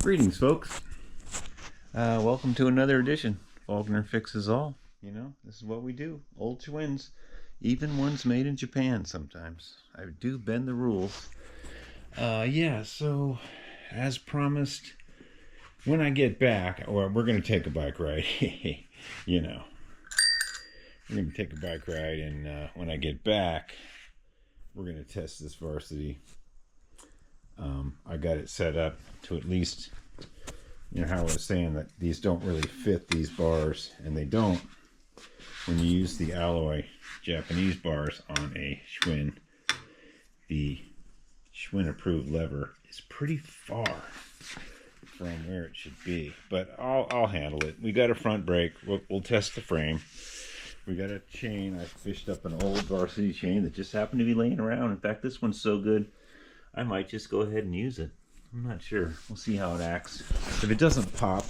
Greetings, folks. Welcome to another edition. Faulkner Fixes All. You know, this is what we do. Old Schwinns, even ones made in Japan sometimes. I do bend the rules. So as promised, when I get back, or we're going to take a bike ride. You know, we're going to take a bike ride, and when I get back, we're going to test this varsity. I got it set up to at least, you know, how I was saying that these don't really fit these bars, and they don't when you use the alloy Japanese bars on a Schwinn. The Schwinn approved lever is pretty far from where it should be, but I'll handle it. We got a front brake. We'll test the frame. We got a chain. I fished up an old varsity chain that just happened to be laying around. In fact, this one's so good I might just go ahead and use it. I'm not sure. We'll see how it acts. If it doesn't pop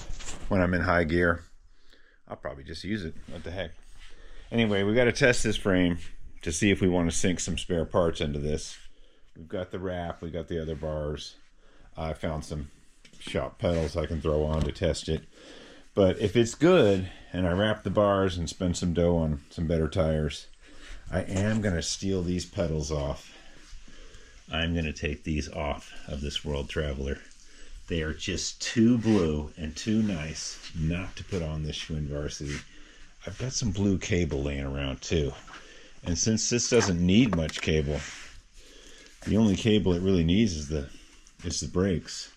when I'm in high gear, I'll probably just use it. What the heck? Anyway, we got to test this frame to see if we want to sink some spare parts into this. We've got the wrap. We got the other bars. I found some shop pedals I can throw on to test it. But if it's good and I wrap the bars and spend some dough on some better tires, I am going to steal these pedals off. I'm going to take these off of this World Traveler. They are just too blue and too nice not to put on this Schwinn varsity. I've got some blue cable laying around too. And since this doesn't need much cable, the only cable it really needs is the brakes.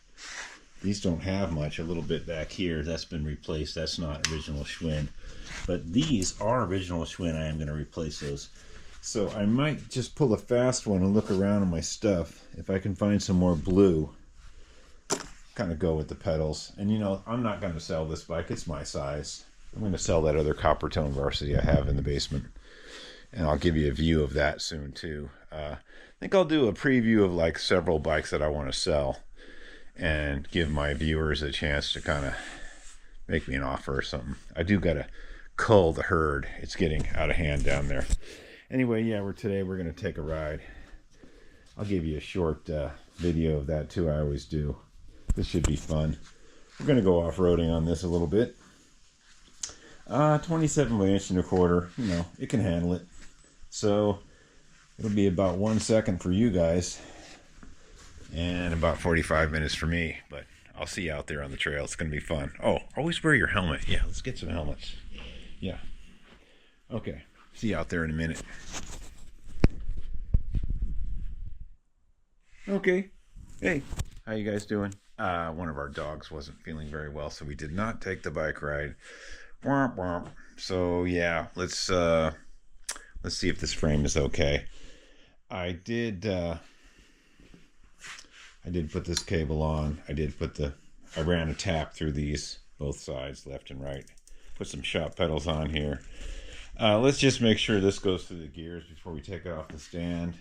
These don't have much. A little bit back here, that's been replaced. That's not original Schwinn. But these are original Schwinn. I am going to replace those. So I might just pull a fast one and look around on my stuff. If I can find some more blue, kind of go with the pedals. And you know, I'm not going to sell this bike. It's my size. I'm going to sell that other copper tone varsity I have in the basement. And I'll give you a view of that soon too. I think I'll do a preview of like several bikes that I want to sell and give my viewers a chance to kind of make me an offer or something. I do got to cull the herd. It's getting out of hand down there. Anyway, yeah, we're going to take a ride. I'll give you a short video of that too. I always do. This should be fun. We're going to go off-roading on this a little bit. 27 by 1.25 inch. You know, it can handle it. So it'll be about 1 second for you guys and about 45 minutes for me. But I'll see you out there on the trail. It's going to be fun. Oh, always wear your helmet. Yeah, let's get some helmets. Yeah. Okay. See you out there in a minute. Okay. Hey, how you guys doing? One of our dogs wasn't feeling very well, so we did not take the bike ride. Womp womp. So yeah, let's see if this frame is okay. I did put this cable on. I ran a tap through these both sides, left and right. Put some shop pedals on here. Let's just make sure this goes through the gears before we take it off the stand.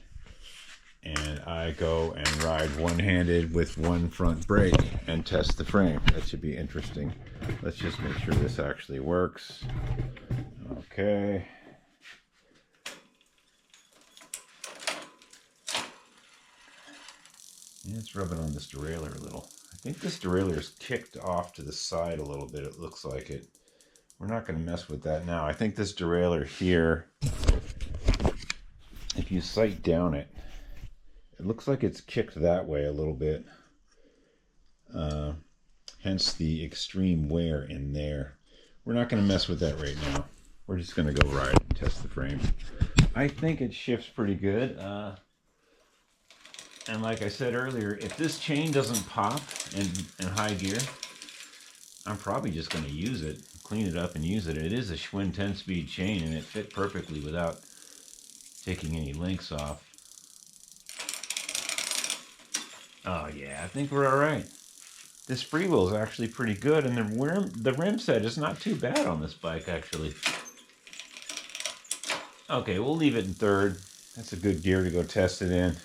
And I go and ride one-handed with one front brake and test the frame. That should be interesting. Let's just make sure this actually works. Okay. Yeah, let's rub it on this derailleur a little. I think this derailleur is kicked off to the side a little bit. It looks like it. We're not going to mess with that now. I think this derailleur here, if you sight down it, it looks like it's kicked that way a little bit. Hence the extreme wear in there. We're not going to mess with that right now. We're just going to go ride and test the frame. I think it shifts pretty good. And like I said earlier, if this chain doesn't pop in high gear, I'm probably just going to use it, clean it up and use it. It is a Schwinn 10-speed chain, and it fit perfectly without taking any links off. Oh yeah, I think we're all right. This freewheel is actually pretty good, and the rim set is not too bad on this bike, actually. Okay, we'll leave it in third. That's a good gear to go test it in.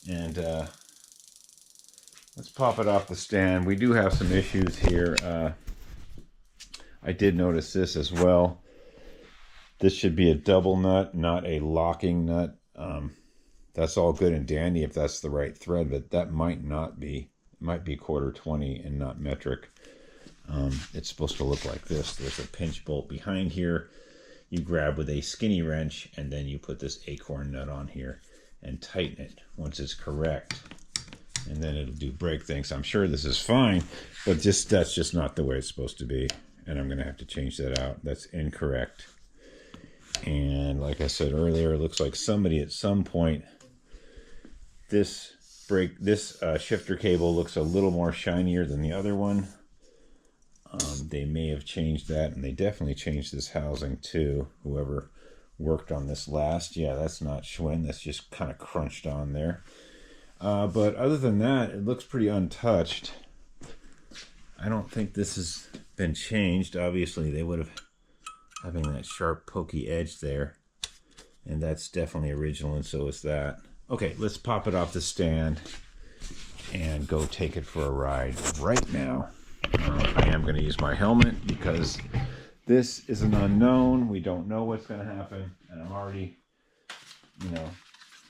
And let's pop it off the stand. We do have some issues here. I did notice this as well. This should be a double nut, not a locking nut. That's all good and dandy if that's the right thread, but that might not be. might be quarter 20 and not metric. It's supposed to look like this. There's a pinch bolt behind here. You grab with a skinny wrench, and then you put this acorn nut on here and tighten it once it's correct. And then it'll do brake things. I'm sure this is fine, but that's just not the way it's supposed to be. And I'm going to have to change that out. That's incorrect. And like I said earlier, it looks like somebody at some point, this shifter cable looks a little more shinier than the other one. They may have changed that, and they definitely changed this housing too. Whoever worked on this last, yeah, that's not Schwinn. That's just kind of crunched on there. But other than that, it looks pretty untouched. I don't think this has been changed. Obviously, they would have having that sharp, pokey edge there. And that's definitely original, and so is that. Okay, let's pop it off the stand and go take it for a ride right now. I am going to use my helmet because this is an unknown. We don't know what's going to happen. And I'm already,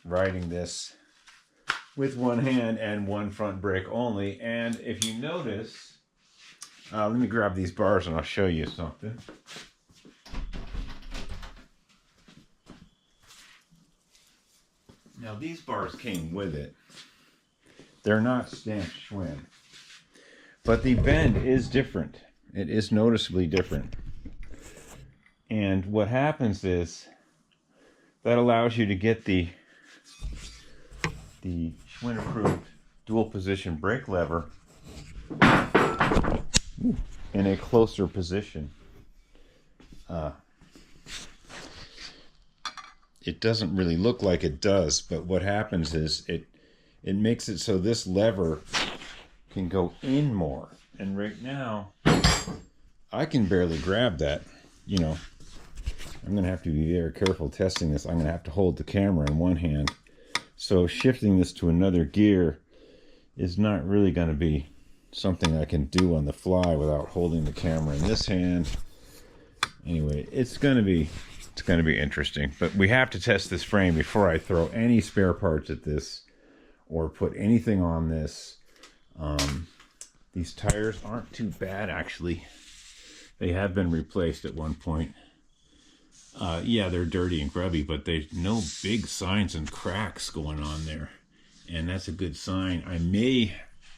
riding this with one hand and one front brake only. And if you notice, let me grab these bars and I'll show you something. Now these bars came with it. They're not stamped Schwinn. But the bend is different. It is noticeably different. And what happens is that allows you to get the Schwinn approved dual position brake lever in a closer position. It doesn't really look like it does, but what happens is it makes it so this lever can go in more. And right now, I can barely grab that. I'm going to have to be very careful testing this. I'm going to have to hold the camera in one hand. So shifting this to another gear is not really going to be something I can do on the fly without holding the camera in this hand. Anyway, it's going to be interesting. But we have to test this frame before I throw any spare parts at this or put anything on this. These tires aren't too bad, actually. They have been replaced at one point. Yeah, they're dirty and grubby, but there's no big signs and cracks going on there. And that's a good sign. I may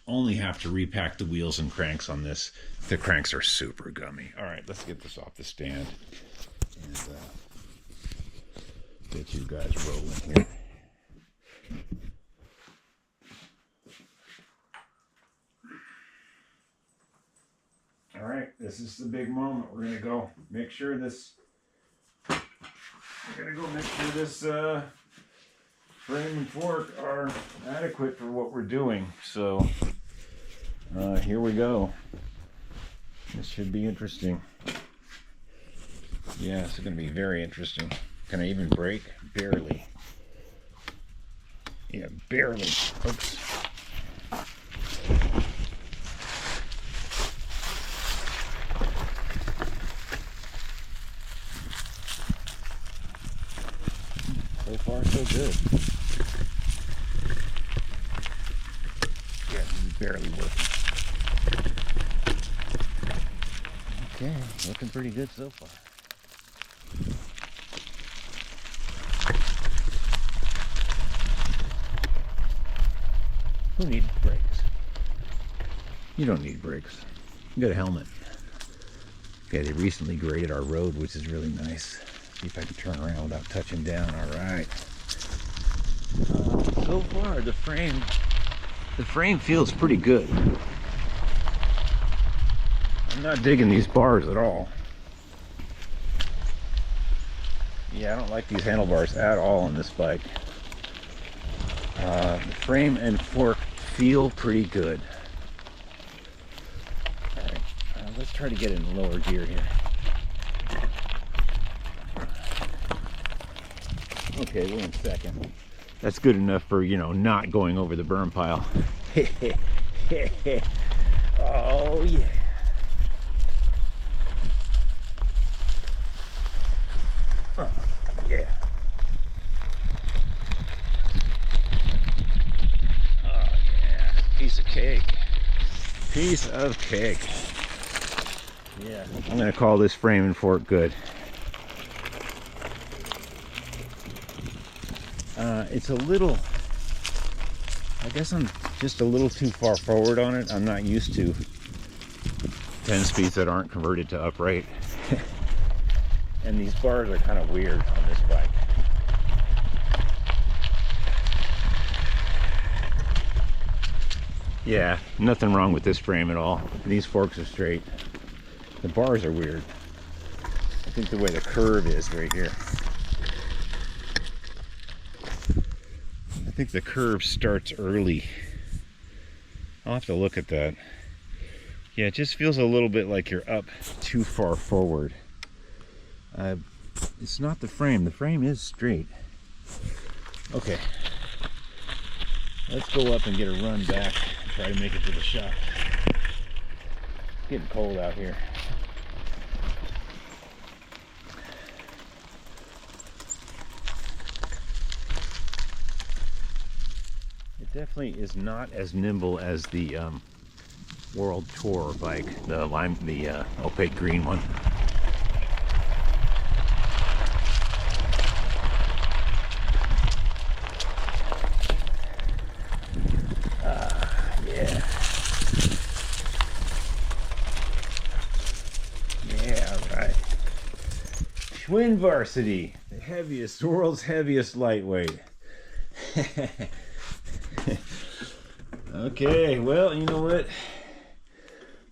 only have to repack the wheels and cranks on this. The cranks are super gummy. All right, let's get this off the stand and get you guys rolling here. All right, this is the big moment. We're gonna go make sure this. We're gonna go make sure this frame and fork are adequate for what we're doing. So here we go. This should be interesting. Yeah, it's gonna be very interesting. Can I even brake? Barely. Yeah, barely. Oops. So far, so good. Yeah, barely working. Okay, looking pretty good so far. Who needs brakes? You don't need brakes. You got a helmet. Okay, they recently graded our road, which is really nice. See if I can turn around without touching down. All right. So far, the frame feels pretty good. I'm not digging these bars at all. Yeah, I don't like these handlebars at all on this bike. The frame and fork feel pretty good. All right, let's try to get in lower gear here. Okay, we're in second. That's good enough for, not going over the berm pile. Oh, yeah. Oh, yeah. Oh, yeah. Piece of cake. Piece of cake. Yeah, I'm gonna call this frame and fork good. It's a little, I guess I'm just a little too far forward on it. I'm not used to 10 speeds that aren't converted to upright. And these bars are kind of weird on this bike. Yeah, nothing wrong with this frame at all. These forks are straight. The bars are weird. I think the way the curve is right here. I think the curve starts early. I'll have to look at that. Yeah, it just feels a little bit like you're up too far forward. It's not the frame. The frame is straight. Okay. Let's go up and get a run back and try to make it to the shop. It's getting cold out here. It definitely is not as nimble as the World Tour bike, the opaque green one. Schwinn Varsity, the world's heaviest lightweight. Okay, well, you know what?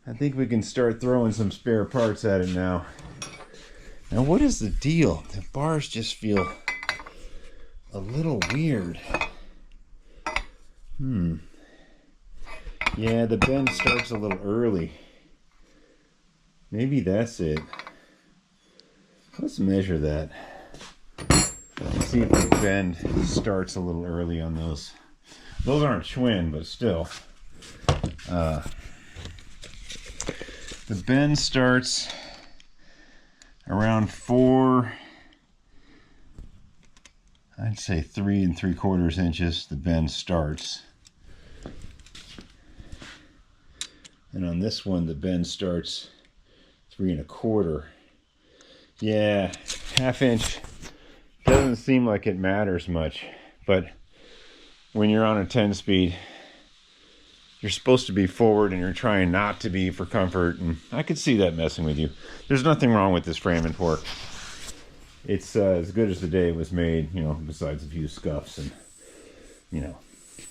I think we can start throwing some spare parts at it now. Now, what is the deal? The bars just feel a little weird. Yeah, the bend starts a little early. Maybe that's it. Let's measure that. Let's see if the bend starts a little early on those. Those aren't Schwinn, but still. The bend starts around 4, I'd say 3 3/4 inches. The bend starts. And on this one, the bend starts 3 1/4. Yeah, 1/2 inch doesn't seem like it matters much, but when you're on a 10 speed, you're supposed to be forward and you're trying not to be for comfort, and I could see that messing with you. There's nothing wrong with this frame and fork. It's as good as the day it was made, you know, besides a few scuffs and, you know, a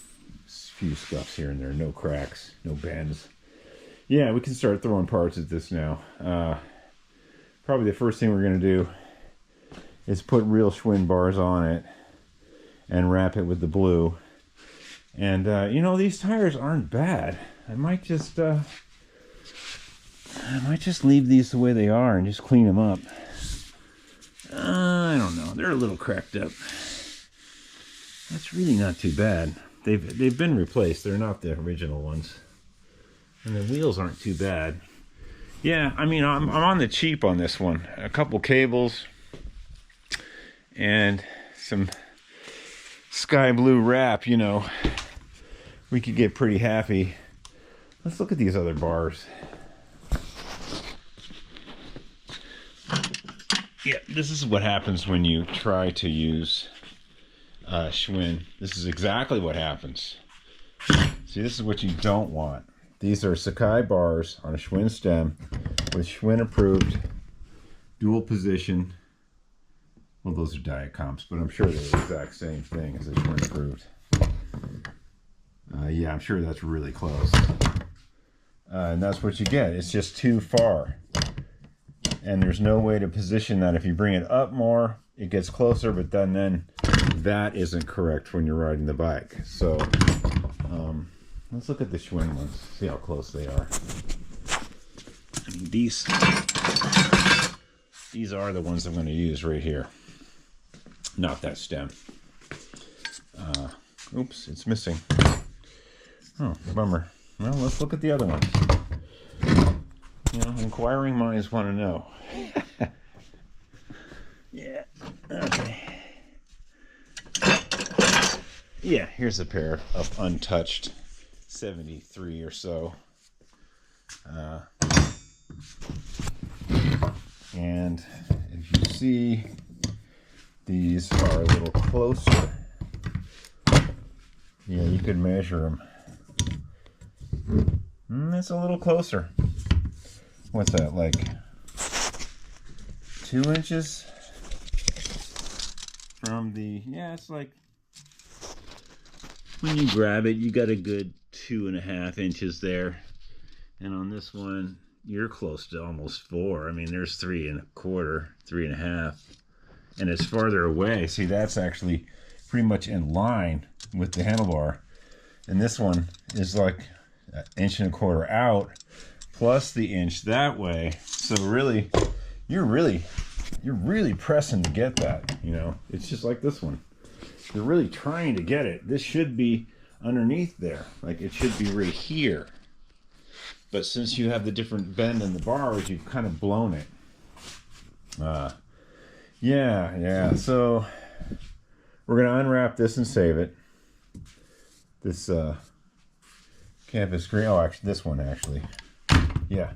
few scuffs here and there, no cracks, no bends. Yeah, we can start throwing parts at this now. Probably the first thing we're going to do is put real Schwinn bars on it and wrap it with the blue. And, you know, these tires aren't bad. I might just leave these the way they are and just clean them up. I don't know. They're a little cracked up. That's really not too bad. They've been replaced. They're not the original ones. And the wheels aren't too bad. Yeah, I mean, I'm on the cheap on this one. A couple cables and some sky blue wrap, you know. We could get pretty happy. Let's look at these other bars. Yeah, this is what happens when you try to use Schwinn. This is exactly what happens. See, this is what you don't want. These are Sakai bars on a Schwinn stem with Schwinn approved dual position. Well, those are diet comps, but I'm sure they're the exact same thing as a Schwinn approved. Yeah, I'm sure that's really close. And that's what you get. It's just too far. And there's no way to position that. If you bring it up more, it gets closer, but then that isn't correct when you're riding the bike. So, let's look at the Schwinn ones, see how close they are. I mean, these are the ones I'm going to use right here. Not that stem. Oops, it's missing. Oh, bummer. Well, let's look at the other ones. You know, inquiring minds want to know. Yeah, okay. Yeah, here's a pair of untouched 73 or so. And if you see, these are a little closer. Yeah, you could measure them. It's a little closer. What's that, like 2 inches from the, yeah, it's like, when you grab it, you got a good 2.5 inches there. And on this one, you're close to almost 4. I mean, there's 3.25, 3.5. And it's farther away. See, that's actually pretty much in line with the handlebar. And this one is like 1.25 inches out, plus the inch that way. So really, you're really pressing to get that, you know. It's just like this one. You're really trying to get it. This should be underneath there. Like, it should be right here. But since you have the different bend in the bars, you've kind of blown it. Yeah. So we're going to unwrap this and save it. This campus green. Oh, actually, this one, actually. Yeah.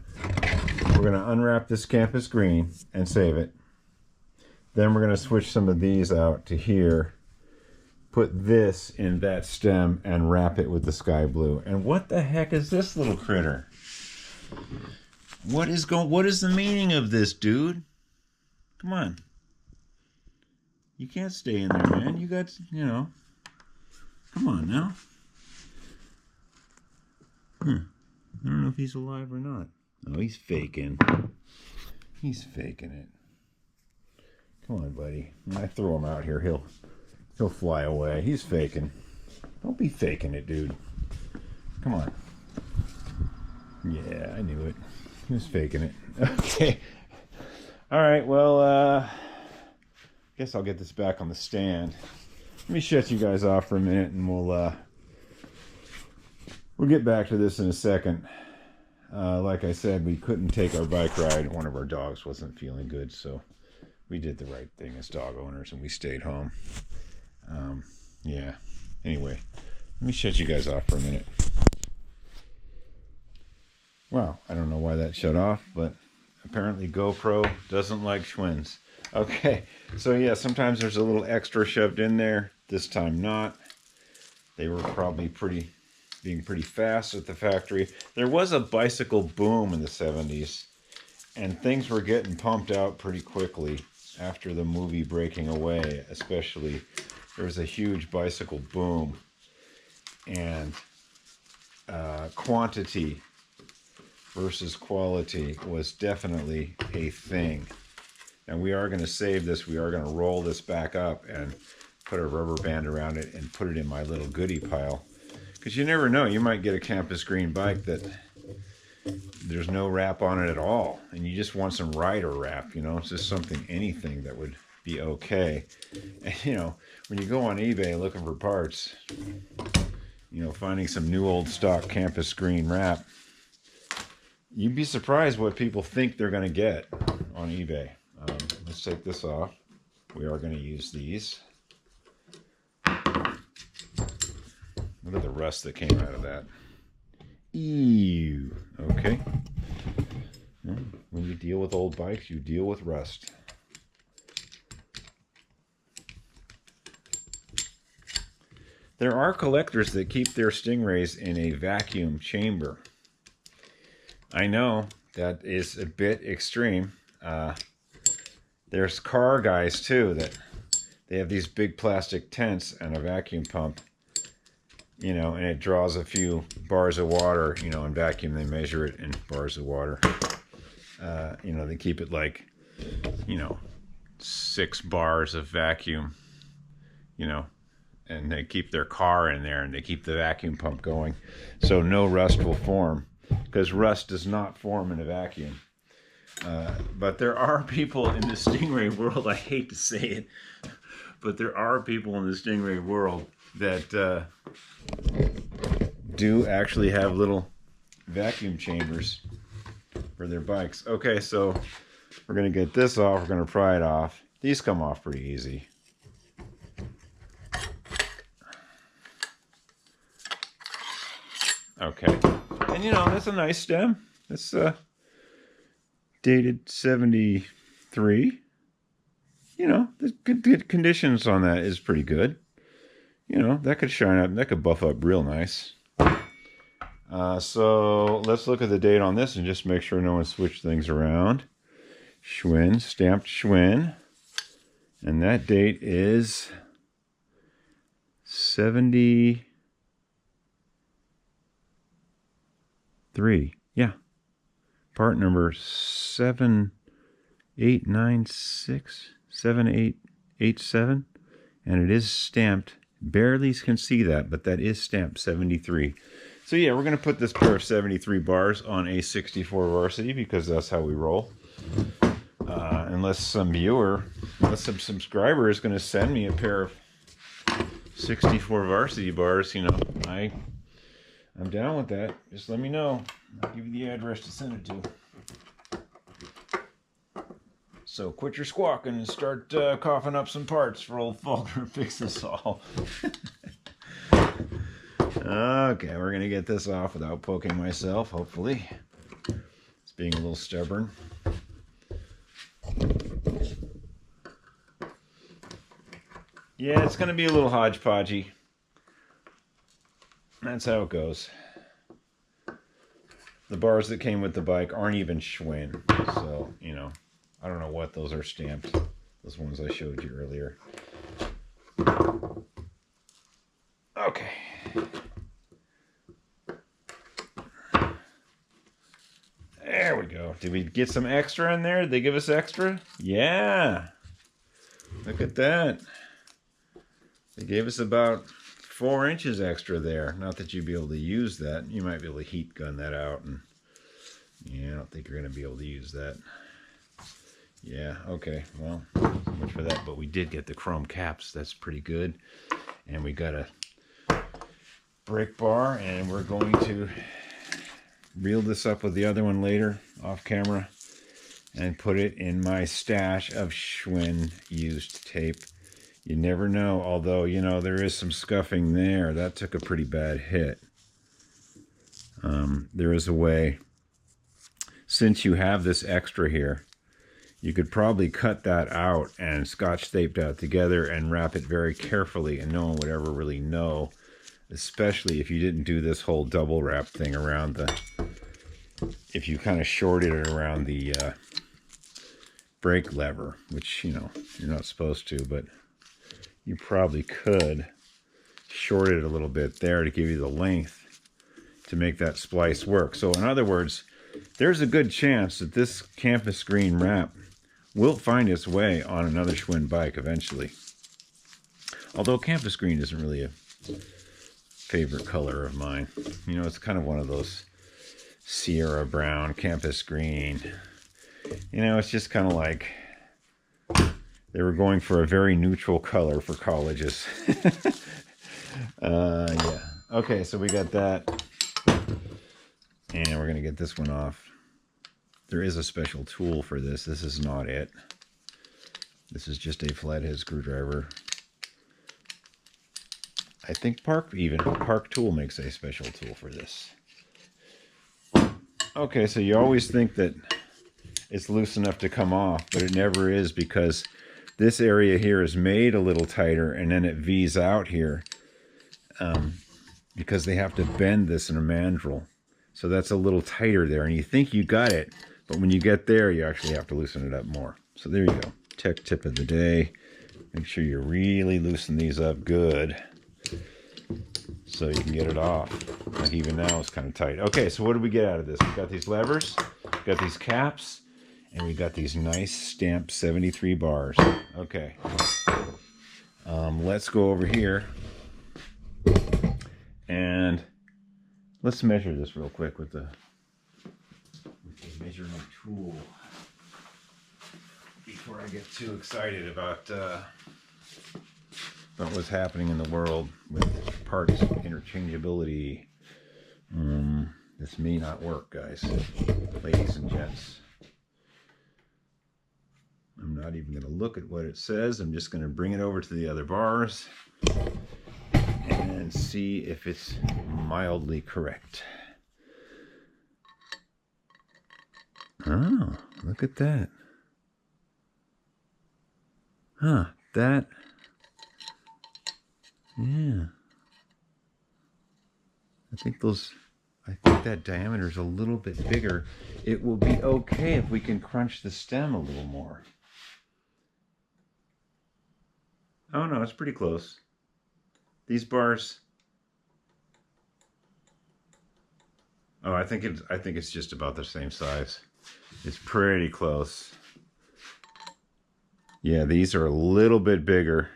We're going to unwrap this campus green and save it. Then we're going to switch some of these out to here. Put this in that stem and wrap it with the sky blue. And what the heck is this little critter? What is the meaning of this, dude? Come on. You can't stay in there, man. You got, you know. Come on now. I don't know if he's alive or not. Oh, he's faking. He's faking it. Come on, buddy. When I throw him out here, he'll fly away. He's faking. Don't be faking it, dude. Come on. Yeah, I knew it. He was faking it. Okay. All right, well, guess I'll get this back on the stand. Let me shut you guys off for a minute, and we'll get back to this in a second. Like I said, we couldn't take our bike ride. One of our dogs wasn't feeling good, so we did the right thing as dog owners, and we stayed home. Yeah. Anyway, let me shut you guys off for a minute. Wow, I don't know why that shut off, but apparently GoPro doesn't like Schwinns. Okay, so yeah, sometimes there's a little extra shoved in there. This time not. They were probably being pretty fast at the factory. There was a bicycle boom in the 70s, and things were getting pumped out pretty quickly after the movie Breaking Away, especially. There was a huge bicycle boom, and quantity versus quality was definitely a thing. And we are going to save this. We are going to roll this back up and put a rubber band around it and put it in my little goodie pile. Because you never know, you might get a campus green bike that there's no wrap on it at all, and you just want some rider wrap, you know. It's just something, anything that would be okay. And you know, when you go on eBay looking for parts, you know, finding some new old stock campus green wrap, you'd be surprised what people think they're going to get on eBay. Let's take this off. We are going to use these. Look at the rust that came out of that. Ew. Okay. When you deal with old bikes, you deal with rust. There are collectors that keep their Stingrays in a vacuum chamber. I know that is a bit extreme. There's car guys too that they have these big plastic tents and a vacuum pump, you know, and it draws a few bars of water, you know, in vacuum. They measure it in bars of water. You know, they keep it like, you know, 6 bars of vacuum, you know, and they keep their car in there and they keep the vacuum pump going so no rust will form, because rust does not form in a vacuum. But there are people in the Stingray world, I hate to say it, but there are people in the Stingray world that do actually have little vacuum chambers for their bikes. Okay, so we're going to get this off. We're going to pry it off. These come off pretty easy. Okay. And you know, that's a nice stem. That's dated 73. You know, the good conditions on that is pretty good. You know, that could shine up, that could buff up real nice. So let's look at the date on this and just make sure no one switched things around. Schwinn, stamped Schwinn. And that date is 73. Yeah. Part number 7887. And it is stamped. Barely can see that, but that is stamped 73. So yeah, we're going to put this pair of 73 bars on a 64 varsity because that's how we roll. Unless some subscriber is going to send me a pair of 64 varsity bars, you know, I'm down with that. Just let me know. I'll give you the address to send it to. So quit your squawking and start coughing up some parts for old Falter to fix this all. Okay, we're going to get this off without poking myself, hopefully. It's being a little stubborn. Yeah, it's going to be a little hodgepodgey. That's how it goes. The bars that came with the bike aren't even Schwinn, so, you know, I don't know what those are stamped. Those ones I showed you earlier. Okay. There we go. Did we get some extra in there? Did they give us extra? Yeah. Look at that. They gave us about 4 inches extra there. Not that you'd be able to use that. You might be able to heat gun that out. And yeah, I don't think you're going to be able to use that. Yeah, okay. Well, so much for that. But we did get the chrome caps. That's pretty good. And we got a brake bar. And we're going to reel this up with the other one later off camera and put it in my stash of Schwinn used tape. You never know, although, you know, there is some scuffing there. That took a pretty bad hit. There is a way, since you have this extra here, you could probably cut that out and scotch tape that together and wrap it very carefully, and no one would ever really know, especially if you didn't do this whole double wrap thing around the, if you kind of shorted it around the brake lever, which, you know, you're not supposed to, but you probably could short it a little bit there to give you the length to make that splice work. So in other words, there's a good chance that this campus green wrap will find its way on another Schwinn bike eventually. Although campus green isn't really a favorite color of mine. You know, it's kind of one of those Sierra brown, campus green. You know, it's just kind of like they were going for a very neutral color for colleges. Yeah. Okay, so we got that. And we're going to get this one off. There is a special tool for this. This is not it. This is just a flathead screwdriver. I think Park Tool makes a special tool for this. Okay, so you always think that it's loose enough to come off, but it never is, because this area here is made a little tighter and then it V's out here because they have to bend this in a mandrel. So that's a little tighter there, and you think you got it, but when you get there, you actually have to loosen it up more. So there you go. Tech tip of the day. Make sure you really loosen these up good so you can get it off. Like even now it's kind of tight. Okay, so what did we get out of this? We got these levers, got these caps, and we got these nice stamped 73 bars. Okay. Let's go over here and let's measure this real quick with the measuring tool before I get too excited about what's happening in the world with parts interchangeability. This may not work, guys, ladies and gents. I'm not even going to look at what it says. I'm just going to bring it over to the other bars and see if it's mildly correct. Oh, look at that. Huh, that, yeah. I think that diameter is a little bit bigger. It will be okay if we can crunch the stem a little more. Oh no, it's pretty close. These bars. Oh, I think it's just about the same size. It's pretty close. Yeah, these are a little bit bigger,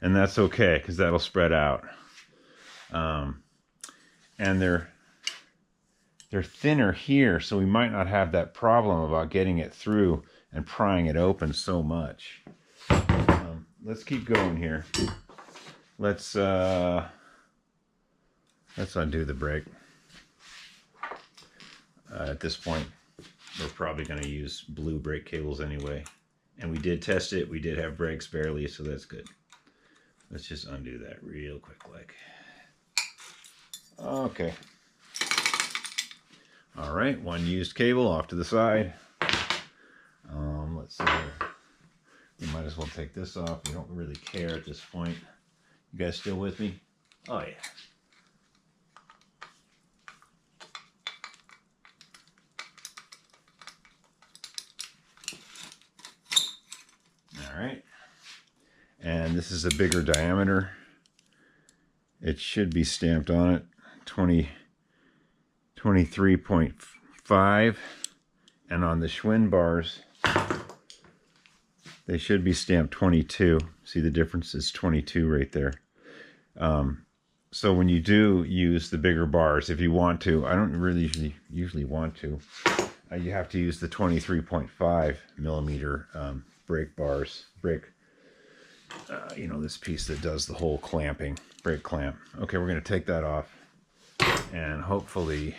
and that's okay because that'll spread out. And they're thinner here, so we might not have that problem about getting it through and prying it open so much. Let's keep going here. Let's undo the brake. At this point, we're probably going to use blue brake cables anyway. And we did test it. We did have brakes barely, so that's good. Let's just undo that real quick, like. Okay. All right, one used cable off to the side. Let's see. We might as well take this off. We don't really care at this point. You guys still with me? Oh yeah. All right. And this is a bigger diameter. It should be stamped on it 23.5, and on the Schwinn bars they should be stamped 22. See the difference is 22 right there. So when you do use the bigger bars, if you want to, I don't really usually want to, you have to use the 23.5 millimeter brake bars, you know, this piece that does the whole clamping, brake clamp. Okay, we're going to take that off, and hopefully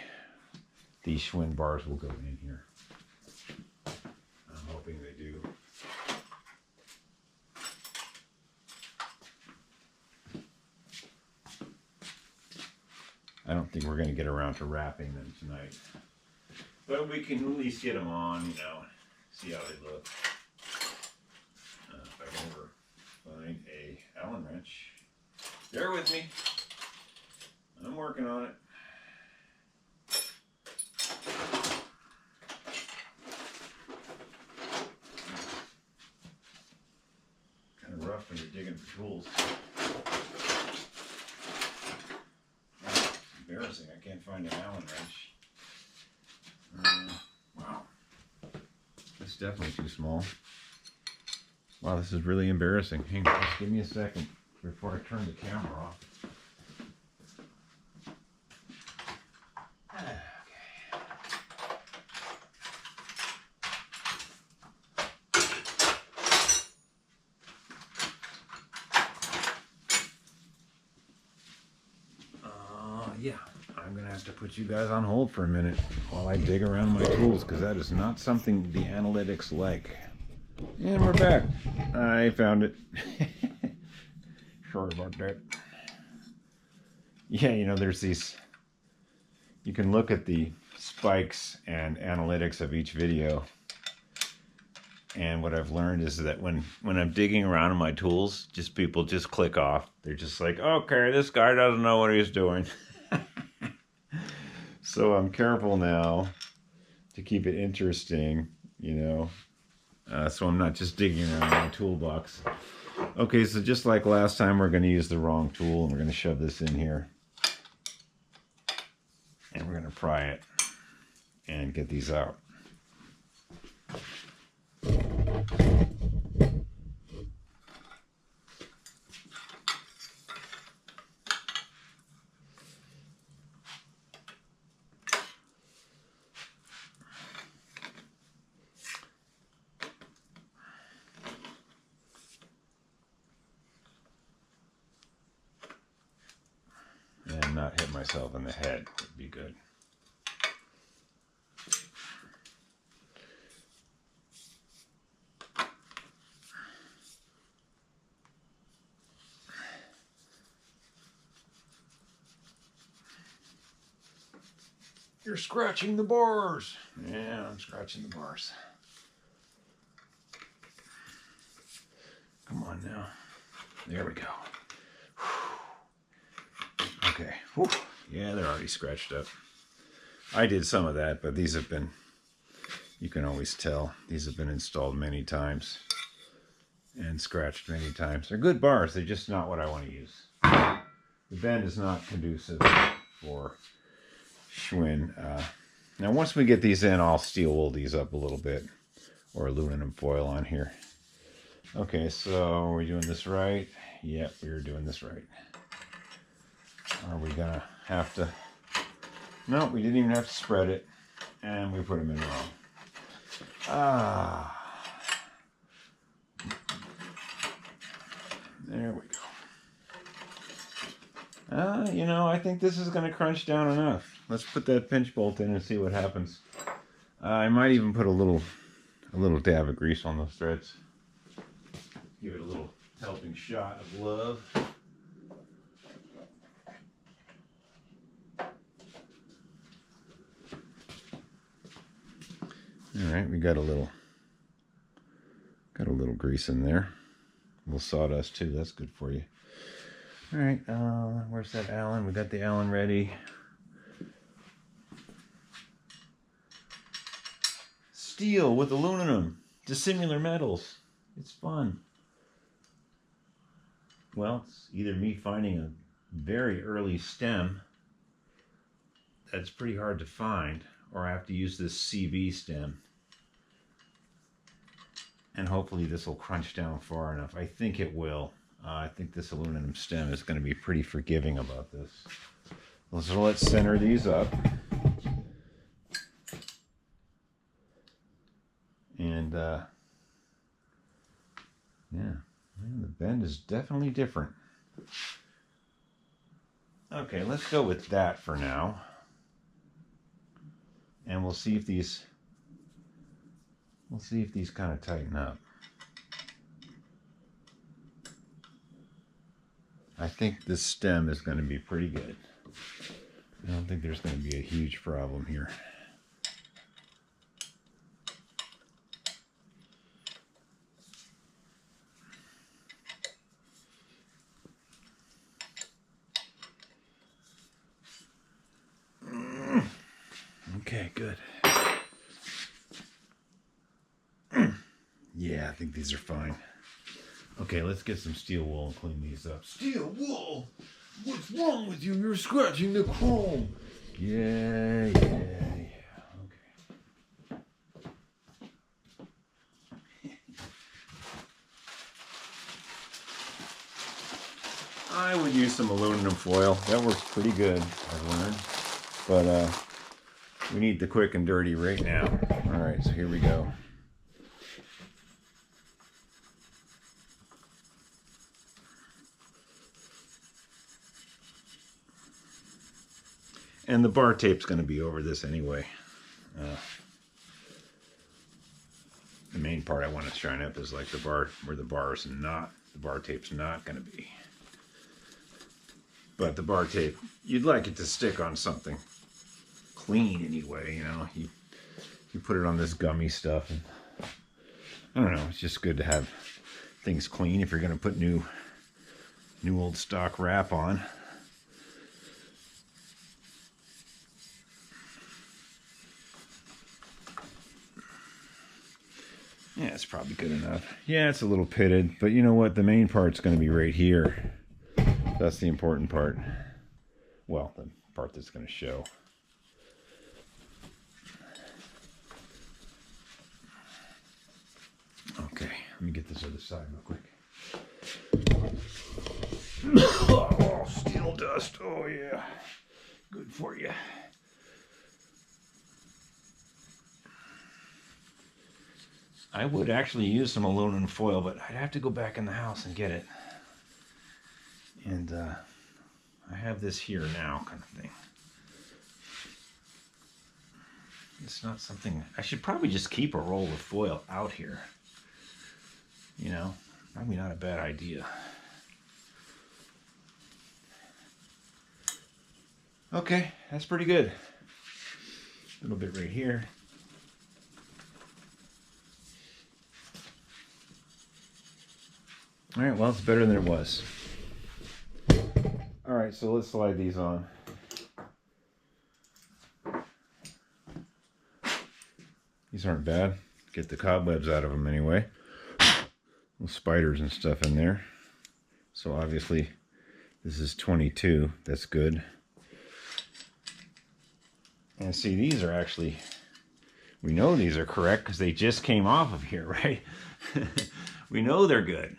these Schwinn bars will go in here. I'm hoping they do. I don't think we're going to get around to wrapping them tonight, but we can at least get them on, you know, see how they look. If I can ever find a Allen wrench. Bear with me. I'm working on it. Kind of rough when you're digging for tools. It's embarrassing. I can't find an Allen wrench. Wow. It's definitely too small. Wow, this is really embarrassing. Hang on, just give me a second before I turn the camera off. Okay. Yeah, I'm going to have to put you guys on hold for a minute while I dig around my tools, because that is not something the analytics like. And we're back. I found it. Sorry about that. Yeah, you know, there's these, you can look at the spikes and analytics of each video. And what I've learned is that when I'm digging around in my tools, people just click off. They're just like, okay, this guy doesn't know what he's doing. So I'm careful now to keep it interesting, you know. So I'm not just digging around my toolbox. Okay, so just like last time, we're going to use the wrong tool, and we're going to shove this in here. And we're going to pry it and get these out. And not hit myself in the head would be good. You're scratching the bars. Yeah, I'm scratching the bars. Come on now. There we go. Okay. Whew. Yeah, they're already scratched up. I did some of that, but these have been, you can always tell, these have been installed many times and scratched many times. They're good bars. They're just not what I want to use. The bend is not conducive for Schwinn. Now, once we get these in, I'll steel wool these up a little bit, or aluminum foil on here. Okay, so are we doing this right? Yep, we're doing this right. Are we gonna have to? No, we didn't even have to spread it, and we put them in wrong. There we go. You know, I think this is gonna crunch down enough. Let's put that pinch bolt in and see what happens. I might even put a little dab of grease on those threads. Give it a little helping shot of love. All right, we got a little grease in there. A little sawdust too. That's good for you. All right, where's that Allen? We got the Allen ready. Steel with aluminum, dissimilar metals. It's fun. Well, it's either me finding a very early stem that's pretty hard to find, or I have to use this CV stem. And hopefully this will crunch down far enough. I think it will. I think this aluminum stem is going to be pretty forgiving about this. So let's center these up. And yeah, the bend is definitely different. Okay, let's go with that for now. And we'll see if these kind of tighten up. I think this stem is going to be pretty good. I don't think there's going to be a huge problem here. Okay, good. Yeah, I think these are fine. Okay, let's get some steel wool and clean these up. Steel wool? What's wrong with you? You're scratching the chrome. Yeah. Okay. I would use some aluminum foil. That works pretty good, I've learned. But we need the quick and dirty right now. All right, so here we go. And the bar tape's going to be over this anyway. The main part I want to shine up is like the bar, where the bar tape's not going to be. But the bar tape, you'd like it to stick on something clean anyway, you know. You put it on this gummy stuff, and I don't know, it's just good to have things clean if you're going to put new old stock wrap on. Yeah, it's probably good enough. Yeah, it's a little pitted, but you know what? The main part's going to be right here. That's the important part. Well, the part that's going to show. Okay, let me get this other side real quick. Oh, steel dust. Oh, yeah. Good for you. I would actually use some aluminum foil, but I'd have to go back in the house and get it. And I have this here now, kind of thing. It's not something... I should probably just keep a roll of foil out here. You know, probably not a bad idea. Okay, that's pretty good. little bit right here. All right, well, it's better than it was. All right, so let's slide these on. These aren't bad. Get the cobwebs out of them anyway. Little spiders and stuff in there. So obviously this is 22. That's good. And see, these are actually, we know these are correct because they just came off of here, right? We know they're good.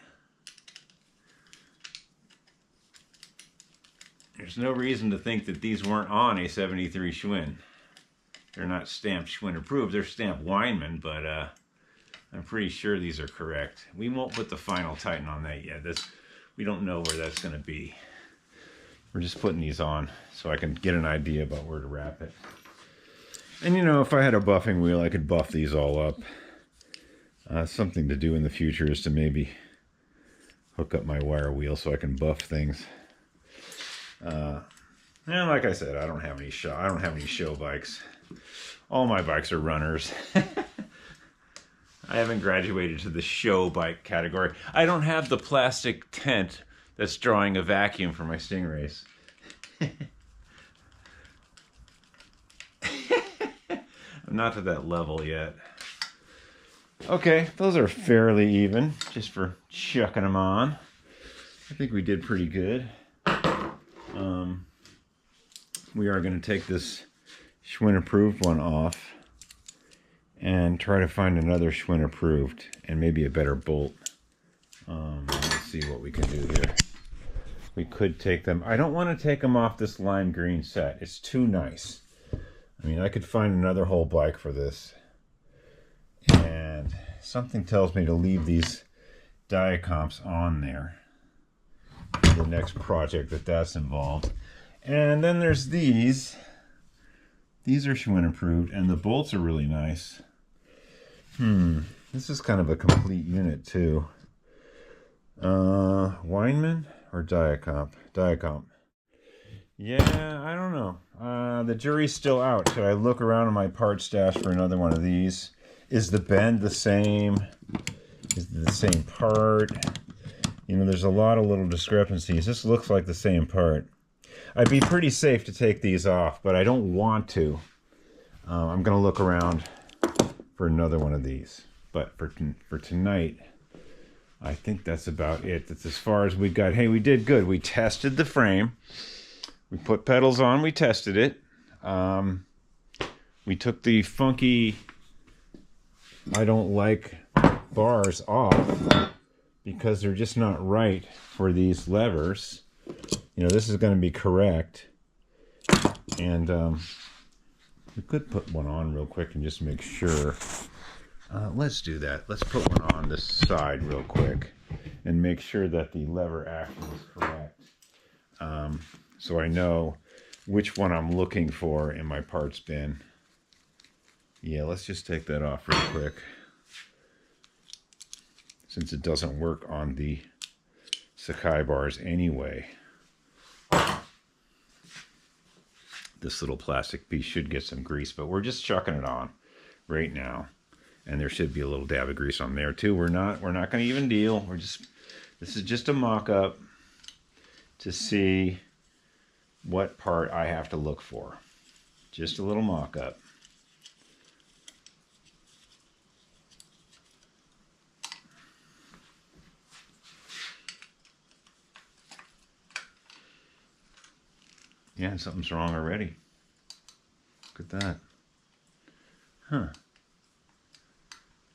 There's no reason to think that these weren't on a 73 Schwinn. They're not stamped Schwinn approved. They're stamped Weinmann, but I'm pretty sure these are correct. We won't put the final Titan on that yet. We don't know where that's going to be. We're just putting these on so I can get an idea about where to wrap it. And you know, if I had a buffing wheel, I could buff these all up. Something to do in the future is to maybe hook up my wire wheel so I can buff things. And like I said, I don't have any show bikes. All my bikes are runners. I haven't graduated to the show bike category. I don't have the plastic tent that's drawing a vacuum for my Stingrays. I'm not to that level yet. Okay, those are fairly even, just for chucking them on. I think we did pretty good. We are going to take this Schwinn approved one off and try to find another Schwinn approved and maybe a better bolt. Let's see what we can do here. We could take them. I don't want to take them off this lime green set. It's too nice. I mean, I could find another whole bike for this. And something tells me to leave these diacomps on there for the next project that's involved. And then there's these. These are Schwinn approved, and the bolts are really nice. This is kind of a complete unit too. Weinmann or Diacomp? Diacomp. Yeah, I don't know. The jury's still out. Should I look around in my part stash for another one of these? Is the bend the same? Is it the same part? You know, there's a lot of little discrepancies. This looks like the same part. I'd be pretty safe to take these off, but I don't want to. I'm going to look around for another one of these. But for tonight, I think that's about it. That's as far as we got. Hey, we did good. We tested the frame. We put pedals on. We tested it. We took the funky, I don't like bars off because they're just not right for these levers. You know, this is going to be correct. And we could put one on real quick and just make sure. Let's do that. Let's put one on this side real quick and make sure that the lever action is correct. So I know which one I'm looking for in my parts bin. Yeah, let's just take that off real quick, since it doesn't work on the Sakai bars anyway. This little plastic piece should get some grease, but we're just chucking it on right now. And there should be a little dab of grease on there too. We're not going to even deal. This is just a mock-up to see what part I have to look for. Just a little mock-up. Yeah, something's wrong already. Look at that. Huh.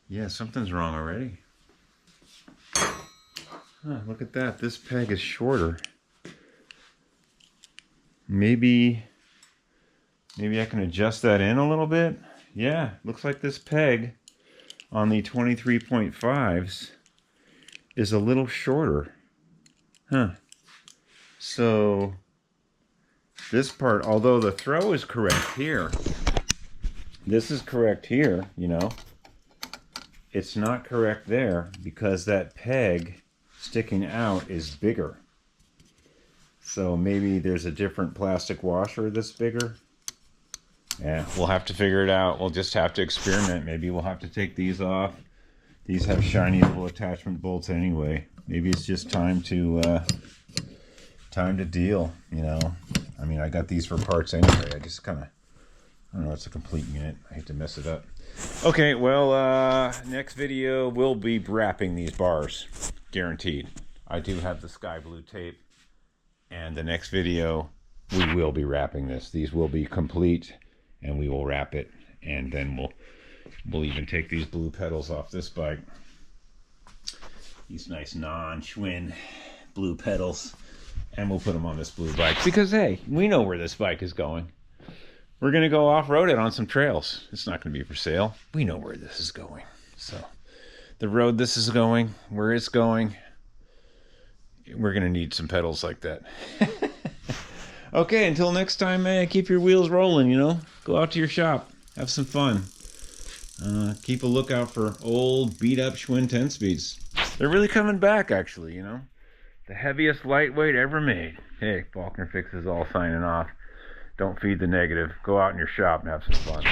Yeah, something's wrong already. Huh, look at that. This peg is shorter. Maybe I can adjust that in a little bit. Yeah, looks like this peg on the 23.5s is a little shorter. Huh. So this part, although the throw is correct here, this is correct here, you know, it's not correct there because that peg sticking out is bigger. So maybe there's a different plastic washer that's bigger. Yeah, we'll have to figure it out. We'll just have to experiment. Maybe we'll have to take these off. These have shiny little attachment bolts anyway. Maybe it's just time to deal, you know. I mean, I got these for parts anyway. I just kind of, I don't know, it's a complete unit. I hate to mess it up. Okay, well, next video we'll be wrapping these bars, guaranteed. I do have the sky blue tape, and the next video we will be wrapping this. These will be complete, and we will wrap it, and then we'll even take these blue pedals off this bike. These nice non-Schwinn blue pedals, and we'll put them on this blue bike because, hey, we know where this bike is going. We're going to go off-road it on some trails. It's not going to be for sale. We know where this is going. So the road this is going, where it's going, we're going to need some pedals like that. Okay, until next time, man, keep your wheels rolling, you know. Go out to your shop. Have some fun. Keep a lookout for old, beat-up Schwinn 10-speeds. They're really coming back, actually, you know. The heaviest lightweight ever made. Hey, Faulkner Fix is all signing off. Don't feed the negative. Go out in your shop and have some fun.